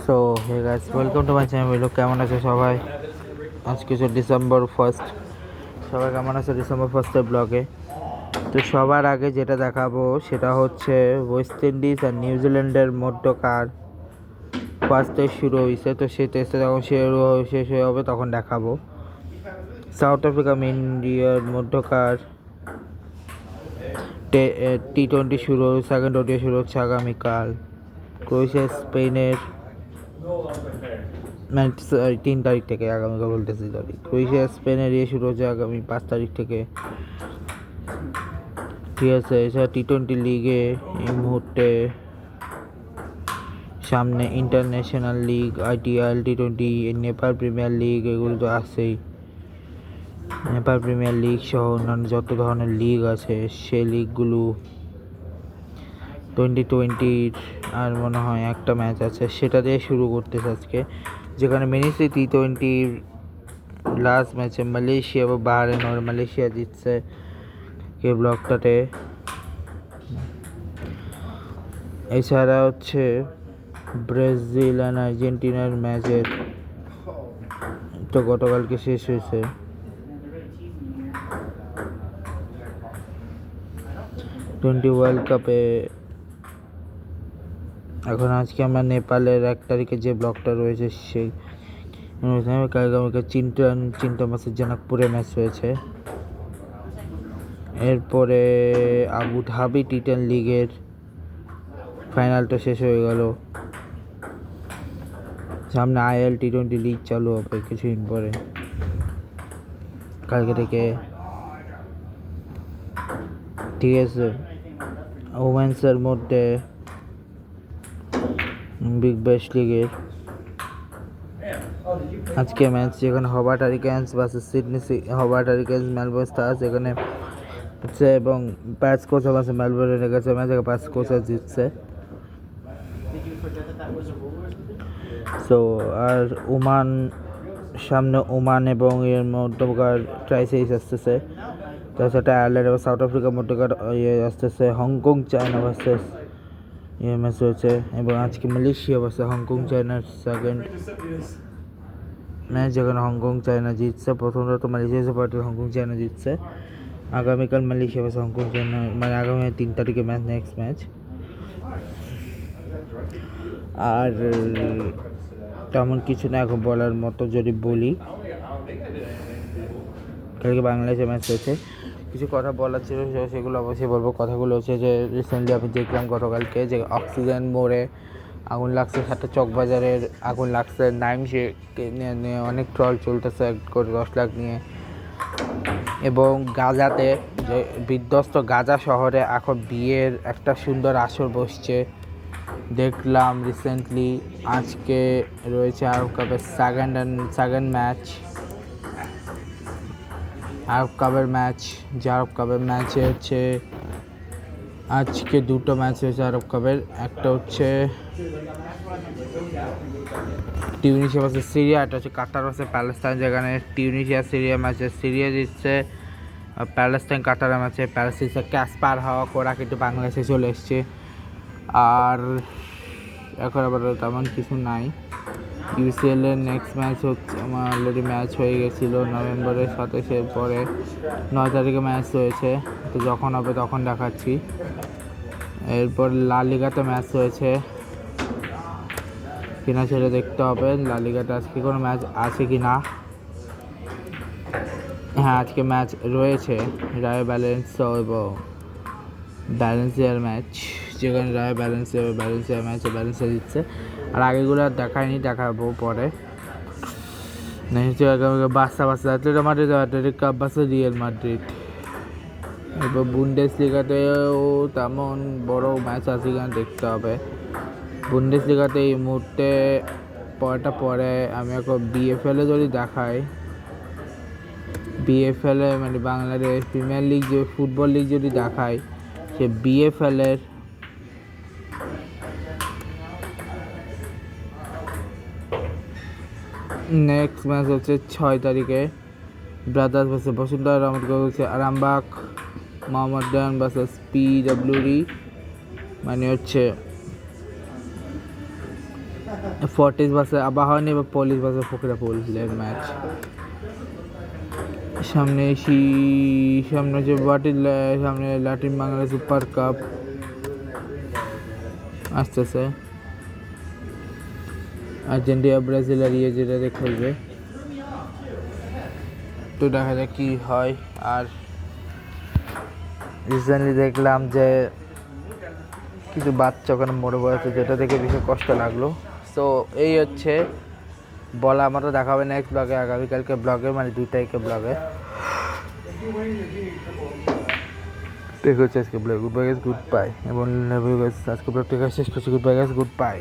So hey guys, welcome to my channel. কেমন আছে সবাই? আজকে হচ্ছে ডিসেম্বর 1। সবাই কেমন আছে ডিসেম্বর 1-এর ব্লগে? তো সবার আগে যেটা দেখাবো সেটা হচ্ছে ওয়েস্ট ইন্ডিজ আর নিউজিল্যান্ডের মধ্যকার ফার্স্ট টেস্ট শুরু হয়েছে। তো সেই টেস্টে যখন শেষ হয়ে হবে তখন দেখাবো। সাউথ আফ্রিকা ইন্ডিয়ার মধ্যকার T20 শুরু, সেকেন্ড ওডিআই শুরু হচ্ছে আগামীকাল। ক্রোয়েশিয়া স্পেনের 3 তারিখ থেকে, আগামীকাল বলতেছি সরি। ক্রোয়েশিয়া স্পেনের শুরু হচ্ছে আগামী 5 তারিখ থেকে, ঠিক আছে। এছাড়া T20 লিগে এই মুহূর্তে সামনে international league, ITL, T20, Nepal premier league, এগুলো তো আছেই। নেপাল প্রিমিয়ার লিগ সহ অন্যান্য যত ধরনের লিগ আছে সেই লিগগুলো 2020 আর মনে হয় একটা ম্যাচ আছে, সেটা দিয়ে শুরু করতেছে আজকে, যেখানে মিনিসি T20 লাস্ট ম্যাচে মালয়েশিয়া বা বাহারেন, মালয়েশিয়া জিতছে এই ব্লকটাতে। এছাড়া হচ্ছে ব্রাজিল আর আর্জেন্টিনার ম্যাচের তো গতকালকে শেষ হয়েছে। টোয়েন্টি ওয়ার্ল্ড কাপে এখন আজকে আমরা নেপালের 1 তারিখে যে ব্লকটা রয়েছে সেই আগামীকাল চিন্তা মাসের জনকপুরে ম্যাচ রয়েছে। এরপরে আবু ধাবি T10 লিগের ফাইনালটা শেষ হয়ে গেল। সামনে IL T20 লিগ চালু হবে কিছুদিন পরে, কালকে থেকে, ঠিক আছে। ওমেন্সের মধ্যে বিগ ব্যাশ লিগের আজকে ম্যাচ, যেখানে Hobart Hurricanes versus Sydney, Hobart Hurricanes Melbourne stars এখানে হচ্ছে, এবং প্যাচ কোচ আছে মেলবোর্নের কাছে ম্যাচ, প্যাচ কোচ জিতছে। সো আর ওমান সামনে, ওমান এবং এর মধ্যকার ট্রাই সিরিজ আসতেছে। তাছাড়া আয়ারল্যান্ড এবং সাউথ আফ্রিকার মধ্যকার আসতেছে। হংকং চায়না ভার্সেস ম্যাচ রয়েছে, এবং আজকে মালয়েশিয়া ভার্সেস হংকং চায়নার সেকেন্ড ম্যাচ, যেখানে হংকং চায়না জিতছে। প্রথমটা তো মালয়েশিয়া পার্টি হংকং চায়না জিতছে। আগামীকাল মালয়েশিয়া ভার্সেস হংকং চায়না, মানে আগামী 3 তারিখে ম্যাচ, নেক্সট ম্যাচ। আর তেমন কিছু না এখন বলার মতো। যদি বলি, কালকে বাংলাদেশে ম্যাচ রয়েছে, কিছু কথা বলার ছিল সেগুলো অবশ্যই বলবো। কথাগুলো হচ্ছে যে রিসেন্টলি আমি দেখলাম গতকালকে যে অক্সিজেন মোড়ে আগুন লাগছে, সাথে চকবাজারের আগুন লাগছে। নাইমসে অনেক ট্রল চলতেছে 1 কোটি 10 লাখ নিয়ে। এবং গাজাতে, যে বিধ্বস্ত গাজা শহরে এখন বিয়ের একটা সুন্দর আসর বসছে দেখলাম রিসেন্টলি। আজকে রয়েছে আরব কাপের সেকেন্ড ম্যাচ, আরব কাপের ম্যাচ। যে আরব কাপের ম্যাচে হচ্ছে আজকে 2টো ম্যাচ হয়েছে আরব কাপের। একটা হচ্ছে টিউনিশিয়া ভার্সেস সিরিয়া, একটা হচ্ছে কাতার ভার্সেস প্যালেস্তাইন, যেখানে টিউনিশিয়া সিরিয়া ম্যাচে সিরিয়া জিতছে। প্যালেস্তাইন কাতারের ম্যাচে প্যালেস্তাইন ক্যাসপার হওয়া ওরা কিন্তু বাংলাদেশে চলে এসছে। আর এখন আবার তেমন কিছু নাই। UCL এর নেক্সট ম্যাচ হচ্ছে, আমার অলরেডি ম্যাচ হয়ে গেছিলো নভেম্বরের 27-এর পরে 9 তারিখে ম্যাচ রয়েছে। তো যখন হবে তখন দেখাচ্ছি। এরপর লা লিগাতে ম্যাচ রয়েছে কিনা সেটা দেখতে হবে। লা লিগাতে আজকে কোনো ম্যাচ আছে কি না। হ্যাঁ, আজকে ম্যাচ রয়েছে, রায় ভ্যালেন্সিয়া এবং ভ্যালেন্সিয়ার ম্যাচ, যেখানে রায় ভ্যালেন্সিয়ার ম্যাচে ভ্যালেন্সিয়া জিতছে। আর আগেগুলো আর দেখায়নি, দেখাবো পরে। Barca Atletico Madrid, Athletic cup versus Real Madrid. এরপর বুন্ডেস লিগাতেও তেমন বড় ম্যাচ আছে কিনা দেখতে হবে। বুন্ডেস লিগাতে এই মুহূর্তে পরে আমি এখন BFL-এ যদি দেখাই, BFL-এ মানে বাংলাদেশ প্রিমিয়ার লিগ, যে ফুটবল লিগ যদি দেখাই, সে BFL-এর নেক্সট ম্যাচ হচ্ছে 6 তারিখে ব্রাদার্স ভার্সেস বসুন্ধরা রহমতগঞ্জ হচ্ছে আরামবাগ, মোহাম্মদান ভার্সেস PWD, মানে হচ্ছে ফর্টিস ভার্সেস আবাহনী এবং পুলিশ ভার্সেস ফকিরা পুলিশের ম্যাচ। সামনে যে সামনে লাটিন বাংলা সুপার কাপ আসতেছে, আর্জেন্টিনা ব্রাজিল আর যেটাতে খেলবে, তো দেখা যাক কী হয়। আর রিসেন্টলি দেখলাম যে কিছু বাচ্চা ওখানে মরে পড়েছে, যেটা দেখে ভীষণ কষ্ট লাগলো। সো এই হচ্ছে বলা, আমারও দেখা হবে নেক্সট ব্লগে, আগামীকালকে ব্লগে, মানে 2 তারিখে ব্লগে। ঠিক হচ্ছে আজকে blog, good bye guys, good bye, এবং আজকে ব্লগটা শেষ করছি, good bye guys, good bye.